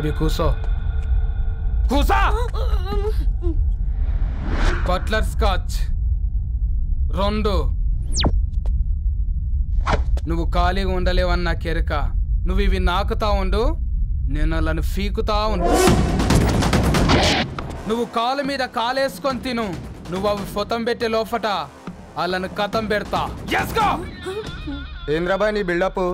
Baby కూసో కూసా. Buttler scotch 2. నువ్వు ఖాళీగా ఉండలేవన్న కెరక. నువ్వు ఇవి నాకుతా ఉండు, నేను అలాను ఫీకుతా ఉండు. నువ్వు కాలు మీద కాలేసుకొని తిను. నువ్వు అవి ఫొతం పెట్టే లోపట అలాను కథం పెడతా. ఏంద్రాబాయ్ నీ బిల్డప్?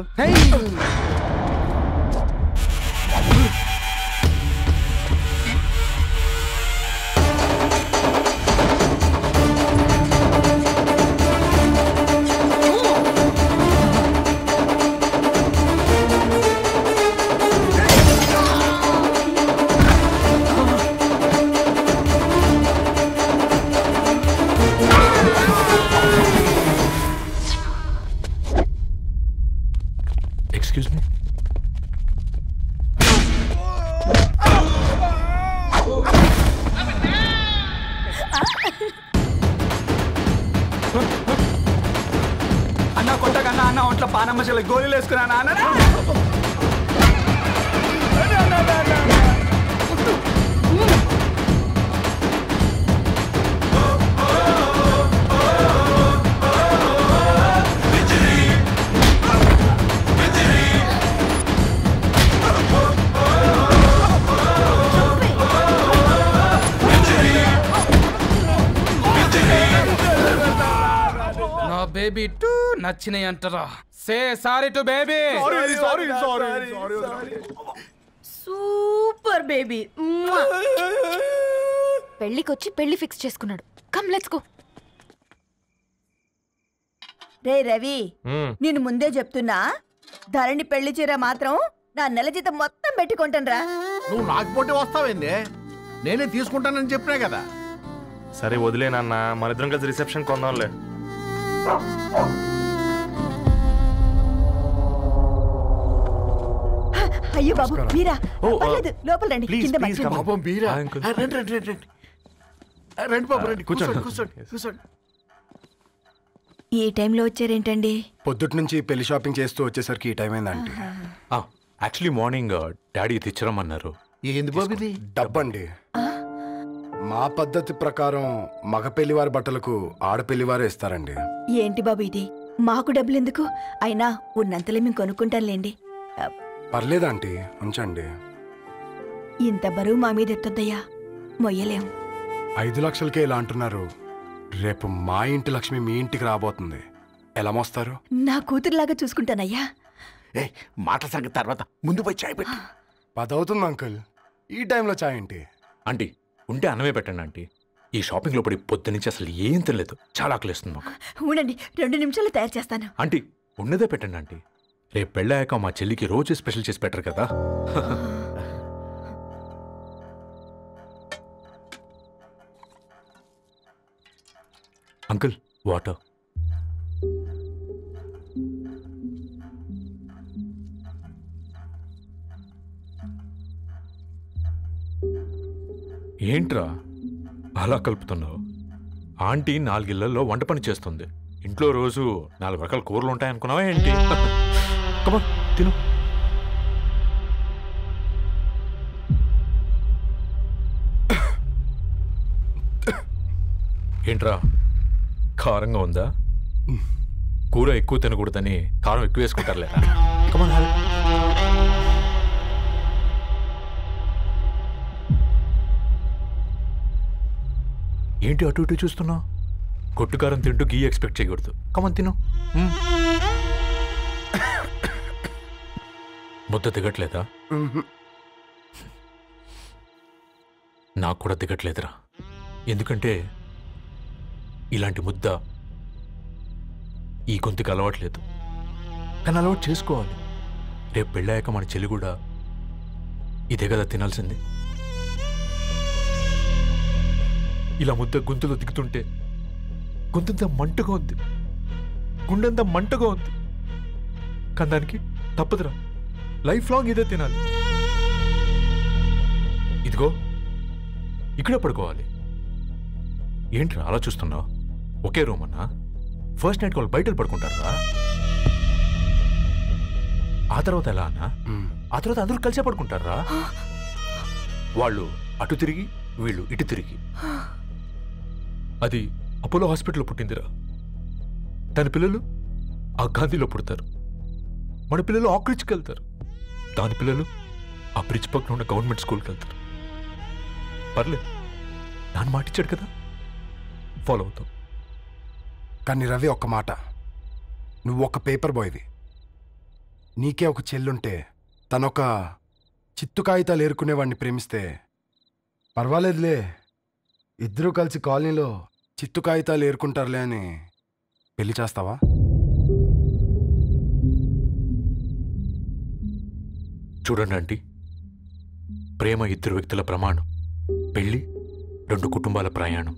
Excuse me? అన్న కొట్టకన్నా అన్న ఒంట్లో పానమ్మశల గోళీలు వేసుకున్నా అన్న. బేబీ టూ నచ్చినాయి అంటారా? Say sorry to baby. Super baby. పెళ్ళికొచ్చి పెళ్లి ఫిక్స్ చేసుకున్నాడు. Come let's go. రే రవి, నేను ముందే చెప్తున్నా, ధరణి పెళ్లి చీర మాత్రం నా నెల జీతం మొత్తం పెట్టుకుంటాను. నువ్వు నాకు పోటీ వస్తావేంది? నేనే తీసుకుంటానని చెప్పినా కదా. సరే వదిలేనన్నా, మన ఇద్దరం కలిసి రిసెప్షన్ కొందాంలే. అయ్యో బాబు మీరా? పర్లేదు లోపల రండి. కింద పాపం మీరా? రండి బాబు రండి, కూర్చోండి కూర్చోండి. ఈ టైంలో వచ్చారేంటండి? పొద్దుటి నుంచి పెళ్లి షాపింగ్ చేస్తూ వచ్చేసరికి ఈ టైం అయిందండి. యాక్చువల్లీ మార్నింగ్ డాడీ తెచ్చరమన్నారు. ఏంది బాబు ఇది? డబ్బండి. మా పద్ధతి ప్రకారం మగ పెళ్లివారి బట్టలకు ఆడపెళ్లివారే ఇస్తారండి. ఏంటి బాబు ఇది? మాకు డబ్బులు ఎందుకు? అయినా ఉన్నంతలే మేము కొనుక్కుంటాంలేండి. పర్లేదా ఆంటీ, ఉంచండి. ఇంత బరువు మా మీద ఎత్తొద్దయ్యా, మొయ్యలేం. 5 లక్షలకే ఇలా అంటున్నారు. రేపు మా ఇంటి లక్ష్మి మీ ఇంటికి రాబోతుంది. ఎలా మోస్తారు? నా కూతురులాగా చూసుకుంటానయ్యా. మాటల సంగతి తర్వాత, ముందు పోయి చాయ్ పెట్టి. 10 అవుతుంది అంకుల్, ఈ టైంలో చాయ్ ఏంటి? ఆంటీ ఉంటే అన్నమే పెట్టండి ఆంటీ. ఈ షాపింగ్లో పడి పొద్దు నుంచి అసలు ఏం తెలియదు, చాలా ఆకలిస్తుంది మాకు. ఉండండి, 2 నిమిషాలు తయారు చేస్తాను. ఆంటీ ఉన్నదే పెట్టండి ఆంటీ. రేపు పెళ్ళాక మా చెల్లికి రోజు స్పెషల్ చేసి పెట్టరు కదా. Uncle water. ఏంట్రా అలా కలుపుతున్నావు? ఆంటీ 4 ఇళ్లలో వంట పని చేస్తుంది. ఇంట్లో రోజు 4 రకాల కూరలు ఉంటాయనుకున్నావా ఏంటి? కమా తిను. ఏంట్రా కారంగా ఉందా? కూర ఎక్కువ తినకూడదని కారం ఎక్కువ వేసుకుంటారులేరా. కమా ఏంటి అటు ఇటు చూస్తున్నావు? కొట్టుకారం తింటూ గీ ఎక్స్పెక్ట్ చేయకూడదు. కమన్ తిను. ముద్ద దిగట్లేదా? నాకు కూడా దిగట్లేదురా. ఎందుకంటే ఇలాంటి ముద్ద ఈ గొంతుకి అలవాట్లేదు. కానీ అలవాటు చేసుకోవాలి. రేపు పెళ్ళాక మన చెల్లి కూడా ఇదే కదా తినాల్సింది. ఇలా ముద్ద గొంతులో దిగుతుంటే గొంతంతా మంటగా ఉంది, గుండెంతా మంటగా ఉంది. కానీ దానికి తప్పదురా, లైఫ్ లాంగ్ ఇదే తినాలి. ఇదిగో ఇక్కడే పడుకోవాలి. ఏంట్రా అలా చూస్తున్నావు? ఒకే రూమ్ అన్నా? ఫస్ట్ నైట్ వాళ్ళు బయట పడుకుంటారా? ఆ తర్వాత ఎలా అన్నా? ఆ తర్వాత అందరూ కలిసే పడుకుంటారా? వాళ్ళు అటు తిరిగి వీళ్ళు ఇటు తిరిగి. అది అపోలో హాస్పిటల్లో పుట్టిందిరా. దాని పిల్లలు ఆ గాంధీలో పుడతారు. మన పిల్లలు ఆక్రిడ్జ్కి వెళ్తారు. దాని పిల్లలు ఆ బ్రిడ్జ్ పక్కన ఉన్న గవర్నమెంట్ స్కూల్కి వెళ్తారు. పర్లేదు, నాన్న మాటిచ్చాడు కదా, ఫాలో అవుతాం. కానీ రవి, ఒక్క మాట, నువ్వు ఒక పేపర్ బాయ్వి. నీకే ఒక చెల్లుంటే తనొక చిత్తు కాగితాలు ఏరుకునేవాడిని ప్రేమిస్తే పర్వాలేదులే, ఇద్దరూ కలిసి కాలనీలో చిత్తు కాగితాలు ఏరుకుంటారులే అని పెళ్లి చేస్తావా? చూడండి ఆంటీ, ప్రేమ ఇద్దరు వ్యక్తుల ప్రమాణం, పెళ్ళి 2 కుటుంబాల ప్రయాణం.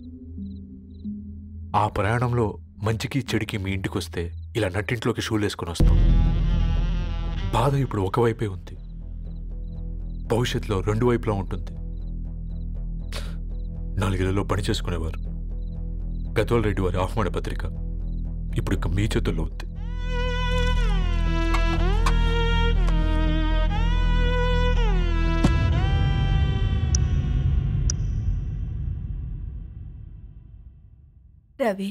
ఆ ప్రయాణంలో మంచికి చెడుకి మీ ఇంటికి వస్తే ఇలా నట్టింట్లోకి షూలు వేసుకొని వస్తాం. బాధ ఇప్పుడు ఒకవైపే ఉంది, భవిష్యత్తులో 2 వైపులా ఉంటుంది. 4 ఏళ్లలో పని చేసుకునేవారు గద్వాల్ రెడ్డి వారి ఆహ్వాన పత్రిక ఇప్పుడు ఇక మీ చేతుల్లో ఉంది. రవి,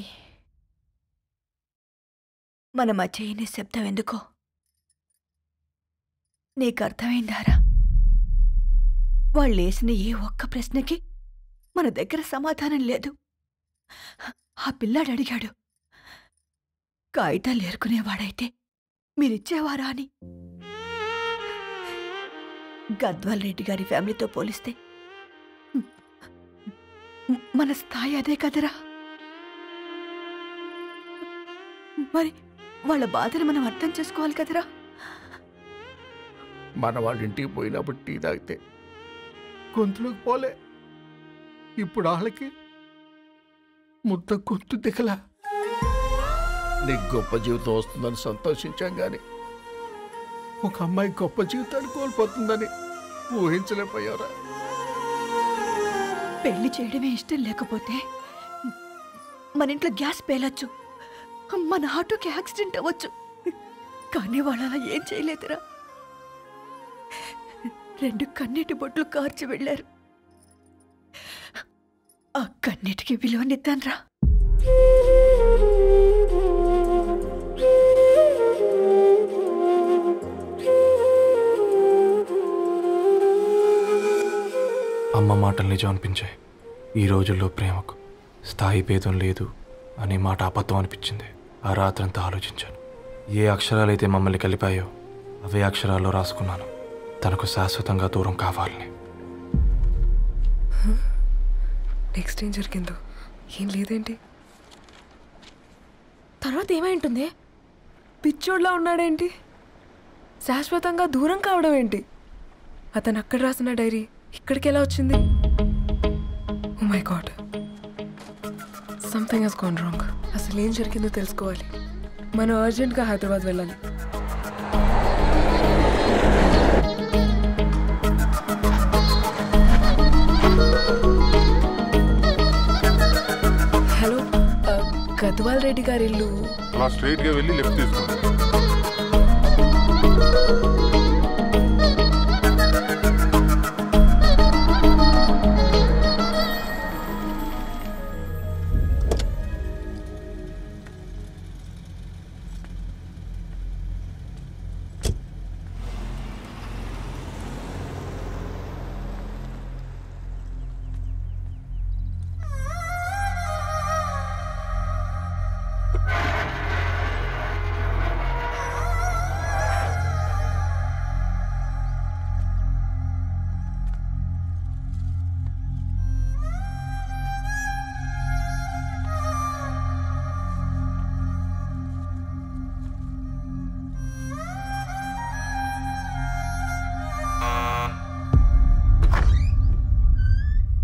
మన మధ్య ఈ నిశ్శబ్దం ఎందుకో నీకు అర్థమైందారా? వాళ్ళేసిన ఏ ఒక్క ప్రశ్నకి మన దగ్గర సమాధానం లేదు. ఆ పిల్లాడు అడిగాడు, కాగితాలు ఏరుకునేవాడైతే మీరిచ్చేవారా అని. గద్వాల్ రెడ్డి గారి ఫ్యామిలీతో పోలిస్తే మన స్థాయి అదే కదరా. మరి వాళ్ళ బాధను మనం అర్థం చేసుకోవాలి కదరా. మన వాళ్ళ ఇంటికి పోయినప్పుడు టీ తాగితే గొంతులోకి పోలే, ఇప్పుడు వాళ్ళకి ముద్ద గొంతు దిగలా. నీకు గొప్ప జీవితం వస్తుందని సంతోషించాం కానీ ఒక అమ్మాయి గొప్ప జీవితాన్ని కోల్పోతుందని ఊహించలేకపోయారా? పెళ్లి చేయడమే ఇష్టం లేకపోతే మన ఇంట్లో గ్యాస్ పేలొచ్చు, మన ఆటోకి యాక్సిడెంట్ అవ్వచ్చు, కానీ వాళ్ళు అలా ఏం చేయలేదురా. 2 కన్నీటి బొట్లు కార్చి వెళ్ళారు. ఆ కన్నీటికి విలువనిద్దాన్రా. అమ్మ మాటలు నిజం అనిపించాయి. ఈ రోజుల్లో ప్రేమకు స్థాయి భేదం లేదు అనే మాట అబద్ధం అనిపించింది. ఆ రాత్రంతా ఆలోచించాను. ఏ అక్షరాలైతే మమ్మల్ని కలిపాయో అవే అక్షరాల్లో రాసుకున్నాను, తనకు శాశ్వతంగా దూరం కావాలని. నెక్స్ట్ ఏం జరిగిందో ఏం లేదేంటి? తర్వాత ఏమై ఉంటుంది? పిచ్చోడ్లా ఉన్నాడేంటి? శాశ్వతంగా దూరం కావడం ఏంటి? అతను అక్కడ రాసిన డైరీ ఇక్కడికి ఎలా వచ్చింది? Oh my god, something has gone wrong. అసలు ఏం జరిగిందో తెలుసుకోవాలి. మనం అర్జెంట్గా హైదరాబాద్ వెళ్ళాలి. హలో, గద్వాల్ రెడ్డి గారి ఇల్లు అలా స్ట్రైట్గా వెళ్ళి లెఫ్ట్ తీసుకోండి.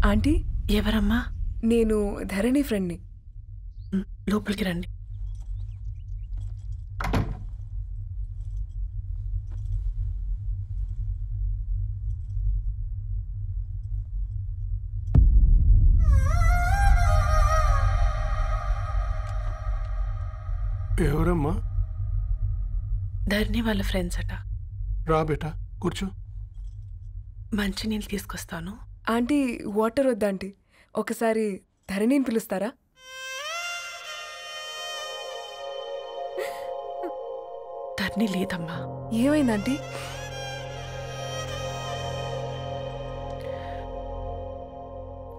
ఆంటీ, ఎవరమ్మా? నేను ధరణి ఫ్రెండ్ని. లోపలికి రండి. ఎవరమ్మా? ధరణి వాళ్ళ ఫ్రెండ్స్ అట. రా బేటా, కూర్చో. మంచినీళ్ళు తీసుకొస్తాను, ఆంటీ వాటర్ వద్దా ఆంటీ, ఒకసారి ధరణిని పిలుస్తారా? ధరణి లేదమ్మా. ఏమైందంటీ?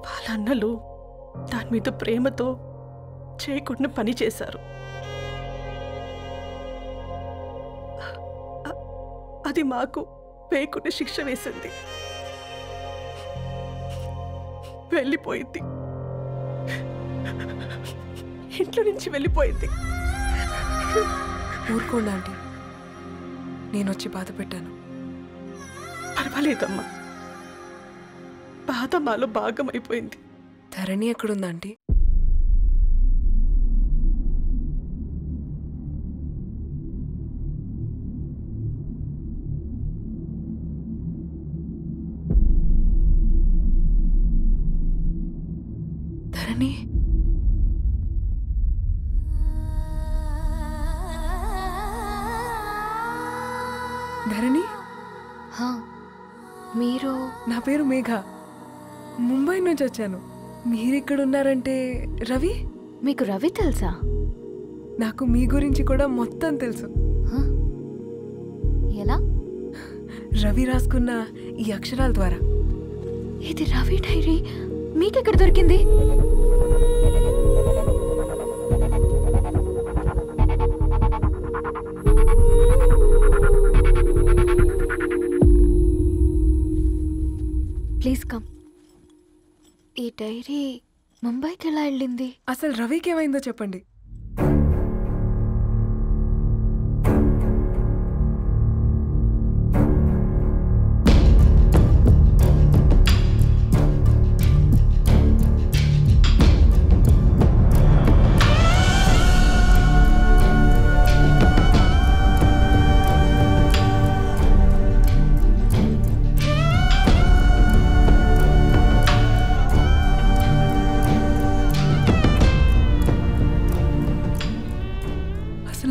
వాళ్ళ అన్నలు దాని మీద ప్రేమతో చేయకుండా పని చేశారు. అది మాకు వేయకుండా శిక్ష వేసింది. వెళ్ళిపోయింది, ఇంట్లో నుంచి వెళ్ళిపోయింది. ఊరుకోండి ఆంటీ, నేను వచ్చి బాధ పెట్టాను. పర్వాలేదమ్మా, బాధ మాలో భాగం అయిపోయింది. ధరణి ఎక్కడుందా ఆంటీ? ధరణి ధరణి మీరు? నా పేరు మేఘ, ముంబై నుంచి వచ్చాను. మీరిక్కడున్నారంటే రవి? మీకు రవి తెలుసా? నాకు మీ గురించి కూడా మొత్తం తెలుసు. ఎలా? రవి రాసుకున్న ఈ అక్షరాల ద్వారా. ఇది రవి డైరీ మీకెక్కడ దొరికింది? Please come. ఈ డైరీ ముంబైకి ఎలా వెళ్ళింది? అసలు రవికి ఏమైందో చెప్పండి.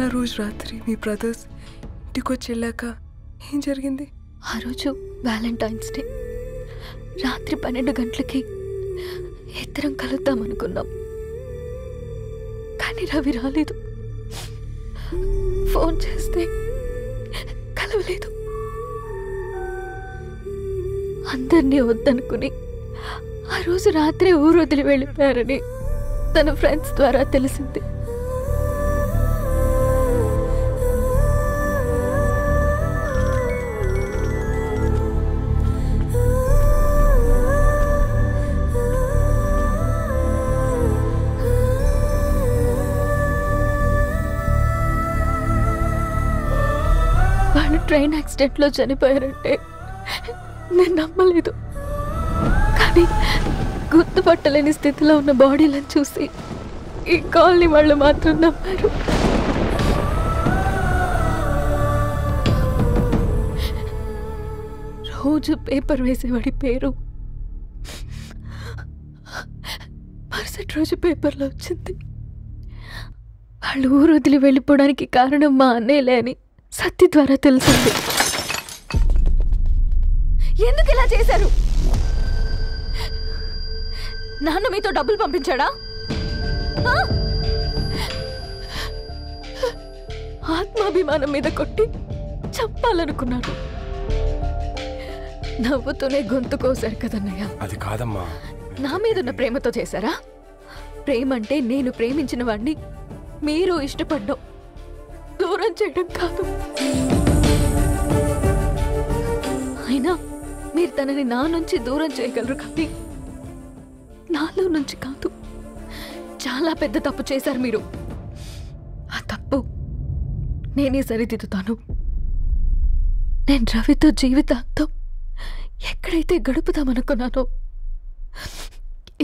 ఆ రోజు రాత్రి మీ బ్రదర్స్ ఇంటికి వచ్చి వెళ్ళాక ఏం జరిగింది? ఆ రోజు వ్యాలంటైన్స్ డే రాత్రి 12 గంటలకి ఇద్దరం కలుద్దాం అనుకున్నాం. కానీ రవి రాలేదు. ఫోన్ చేస్తే కలవలేదు. అందరినీ వద్దనుకుని ఆ రోజు రాత్రి ఊరు వదిలి వెళ్ళిపోయారని తన ఫ్రెండ్స్ ద్వారా తెలిసింది. వాళ్ళు ట్రైన్ యాక్సిడెంట్లో చనిపోయారంటే నేను నమ్మలేదు. కానీ గుర్తుపట్టలేని స్థితిలో ఉన్న బాడీలను చూసి ఈ కాలనీ వాళ్ళు మాత్రం నమ్మారు. రోజు పేపర్ వేసేవాడి పేరు మరుసటి రోజు పేపర్లో వచ్చింది. వాళ్ళు ఊరు వదిలి వెళ్ళిపోవడానికి కారణం మా అన్నయ్యలే అని సత్తి ద్వారా తెలిసింది. ఎందుకు ఇలా చేశారు? నాన్న మీతో డబ్బులు పంపించాడా? ఆత్మాభిమానం మీద కొట్టి చంపాలనుకున్నాను. నవ్వుతూనే గొంతు కోసారు కదన్నయ్య. అది కాదమ్మా. నా మీదున్న ప్రేమతో చేశారా? ప్రేమ అంటే నేను ప్రేమించిన వాడిని మీరు ఇష్టపడ్డం, దూరం చేయడం కాదు. అయినా మీరు తనని నా నుంచి దూరం చేయగలరు కానీ నాలో నుంచి కాదు. చాలా పెద్ద తప్పు చేశారు మీరు. ఆ తప్పు నేనే సరిదిద్దుతాను. నేను రవితో జీవితాంతం ఎక్కడైతే గడుపుదామనుకున్నానో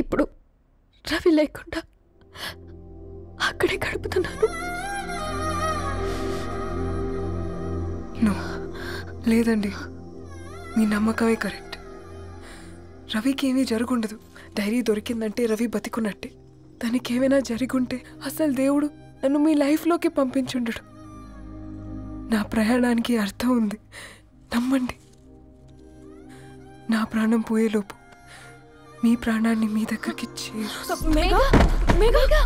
ఇప్పుడు రవి లేకుండా అక్కడే గడుపుతున్నాను. లేదండి, మీ నమ్మకమే కరెక్ట్. రవికి ఏమీ జరుగుండదు. డైరీ దొరికిందంటే రవి బతికున్నట్టే. దానికి ఏమైనా జరుగుంటే అసలు దేవుడు నన్ను మీ లైఫ్లోకి పంపించుండడు. నా ప్రయాణానికి అర్థం ఉంది, నమ్మండి. నా ప్రాణం పోయేలోపు మీ ప్రాణాన్ని మీ దగ్గరికి Megha Megha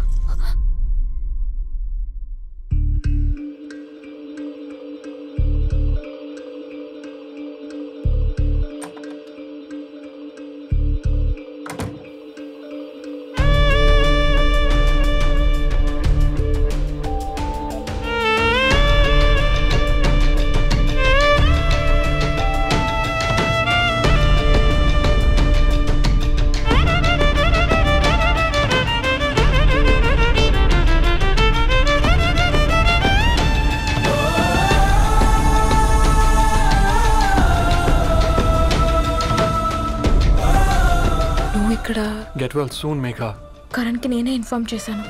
get well soon Megha. కరణ్కి నేనే ఇన్ఫార్మ్ చేశాను.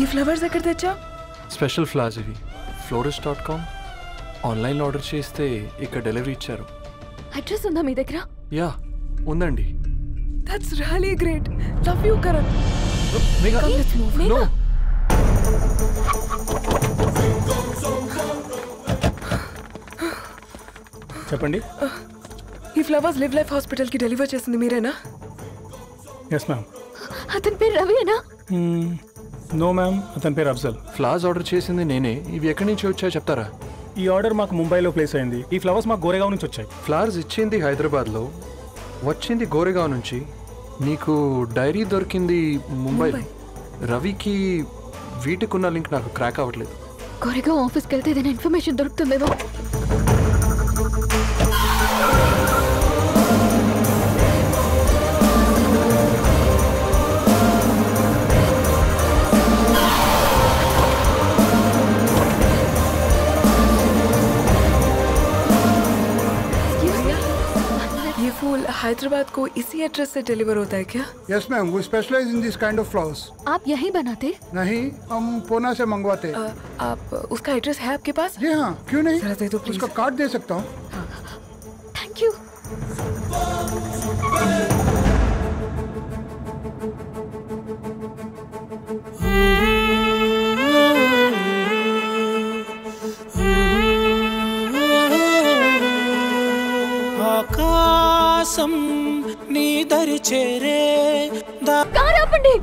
ఈ ఫ్లవర్స్ ఎక్కడ తెచ్చా? స్పెషల్ ఫ్లవర్స్ ఇవి. florist.com ఆన్లైన్లో ఆర్డర్ చేస్తే ఇక్కడ డెలివరీ ఇచ్చారు. అడ్రస్ ఉందా మీ దగ్గర? యా ఉందండి. That's really great. Love you Karan. Megha no. చెప్పండి. ఈ ఫ్లవర్స్ లివ్ లైఫ్ హాస్పిటల్కి డెలివర్ చేసింది మీరేనా? Yes ma'am. అతని పేరు రవియేనా? నో మ్యామ్, అతని పేరు అఫ్జల్. ఫ్లవర్స్ ఆర్డర్ చేసింది నేనే. ఇవి ఎక్కడి నుంచి వచ్చాయో చెప్తారా? ఈ ఆర్డర్ మాకు ముంబైలో ప్లేస్ అయింది. ఈ ఫ్లవర్స్ మాకు గోరేగావ్ నుంచి వచ్చాయి. ఫ్లవర్స్ ఇచ్చింది హైదరాబాద్లో, వచ్చింది గోరేగావ్ నుంచి. నీకు డైరీ దొరికింది ముంబై. రవికి వీటికున్న లింక్ నాకు క్రాక్ అవ్వట్లేదు. గోరేగావ్ ఆఫీస్కి వెళ్తే ఏదైనా ఇన్ఫర్మేషన్ దొరుకుతుందేమో. फूल हैदराबाद को इसी एड्रेस से डिलीवर होता है क्या? Yes ma'am, we specialise in this kind of flowers. आप यहीं बनाते? नहीं, हम पूना से मंगवाते. आप उसका एड्रेस है आपके पास? जी हाँ, क्यों नहीं? जरा दे दो प्लीज. उसका कार्ड दे सकता हूँ. Thank you. ఆకాశం నీ దరి చేరే కారాపండి.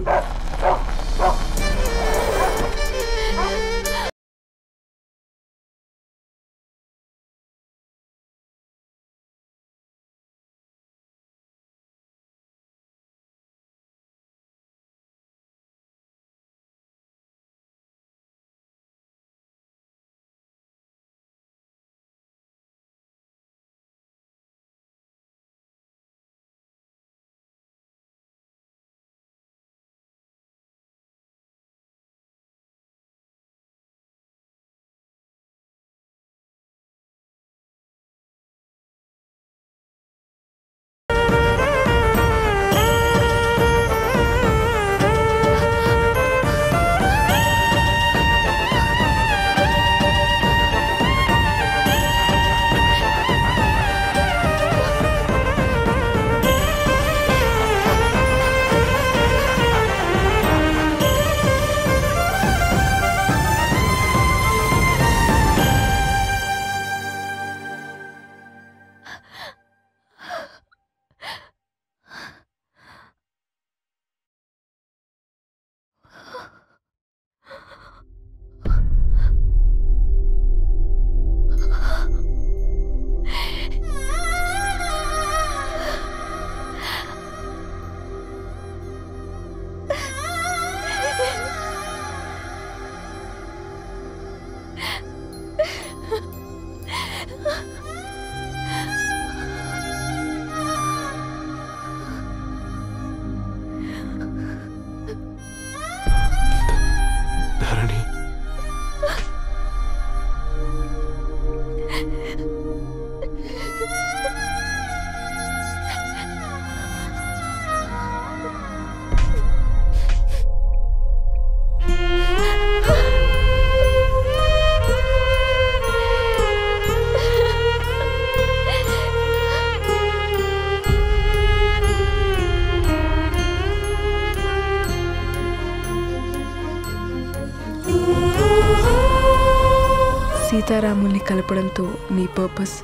సీతారాముల్ని కలపడంతో నీ పర్పస్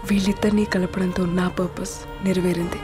వీళ్ళిద్దరినీ కలపడంతో నా పర్పస్ నెరవేరింది.